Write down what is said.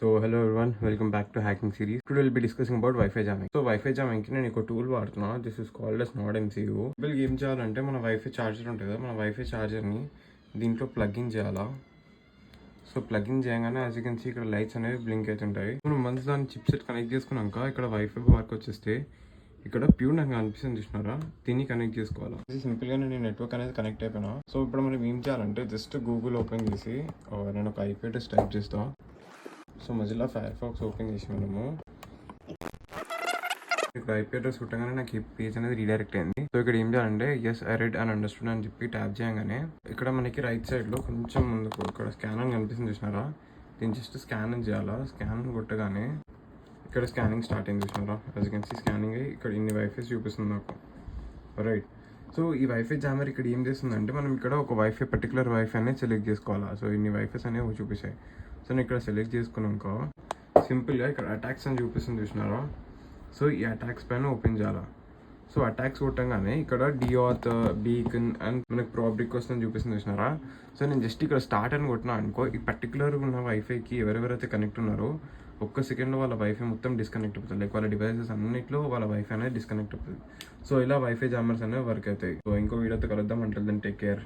So hello everyone, welcome back to Hacking Series. Today we'll be discussing about Wi-Fi jamming. So Wi-Fi jamming కి నేను ఒక tool వాడుతున్నా. This is called as Node MCU. వీళ్ళకి ఏం చేయాలంటే మన wifi charger ఉంటుంది కదా, మన వైఫై ఛార్జర్ని దీంట్లో ప్లగ్ఇన్ చేయాలా. సో ప్లగ్ఇన్ చేయగానే యాజ్ యూ కెన్ సీ ఇక్కడ లైట్స్ అనేవి బ్లింక్ అవుతుంటాయి. మనం మంచి దాన్ని చిప్ సెట్ కనెక్ట్ చేసుకున్నాక ఇక్కడ వైఫై వర్క్ వచ్చేస్తే ఇక్కడ ప్యూర్ నాకు అనిపిస్తుంది చూసినారా, దీన్ని కనెక్ట్ చేసుకోవాలా. ఇది సింపుల్గా నేను నెట్వర్క్ అనేది కనెక్ట్ అయిపోయినా. సో ఇప్పుడు మనం ఏం చేయాలంటే జస్ట్ గూగుల్ ఓపెన్ చేసి నేను ఒక ఐపీ అడ్రస్ టైప్ చేస్తా. సో మజిల్లా ఫైర్ ఫాక్స్ ఓపెన్ చేసి మనము ఇక్కడ ఐపీ అడ్రస్ కొట్టగానే నాకు ఈ పేజ్ అనేది రీడైరెక్ట్ అయింది. సో ఇక్కడ ఏం చేయాలంటే yes I read and understood అని చెప్పి ట్యాప్ చేయగానే ఇక్కడ మనకి రైట్ సైడ్లో కొంచెం ముందుకు ఇక్కడ స్కాన్ అని కనిపిస్తుంది చూసినారా, దీన్ని జస్ట్ స్కాన్ అని చేయాలా. స్కాన్ కొట్టగానే ఇక్కడ స్కానింగ్ స్టార్ట్ అయింది చూసినారా, as you can see scanning అయ్యి ఇక్కడ ఇన్ని వైఫైస్ చూపిస్తుంది నాకు. రైట్, సో ఈ వైఫై జామర్ ఇక్కడ ఏం చేస్తుందంటే మనం ఇక్కడ ఒక వైఫై పర్టికులర్ వైఫై అనేది సెలెక్ట్ చేసుకోవాలా. సో ఇన్ని వైఫైస్ అనేవి చూపిస్తాయి. సో నేను ఇక్కడ సెలెక్ట్ చేసుకున్నాక సింపుల్గా ఇక్కడ అటాక్స్ అని చూపిస్తుంది చూసినారా, సో ఈ అటాక్స్ పైన ఓపెన్ చేయాలా. సో అటాక్స్ కొట్టంగానే ఇక్కడ డిఆత్ బీకన్ అండ్ మనకి ప్రాప్ రిక్వెస్ట్ అని చూపిస్తుంది చూసినారా. సో నేను జస్ట్ ఇక్కడ స్టార్ట్ అని కొట్టినా అనుకో, ఈ పర్టికులర్ ఉన్న వైఫైకి ఎవరెవరైతే కనెక్ట్ ఉన్నారో ఒక్క సెకండ్లో వాళ్ళ వైఫై మొత్తం డిస్కనెక్ట్ అవుతుంది. లైక్ వాళ్ళ డివైసెస్ అన్నింటిలో వాళ్ళ వైఫై అనేది డిస్కనెక్ట్ అవుతుంది. సో ఇలా వైఫై జామర్స్ అనేవి వర్క్ అవుతాయి. సో ఇంకో వీడియోతో కలుద్దాం. అంటే దెన్ టేక్ కేర్.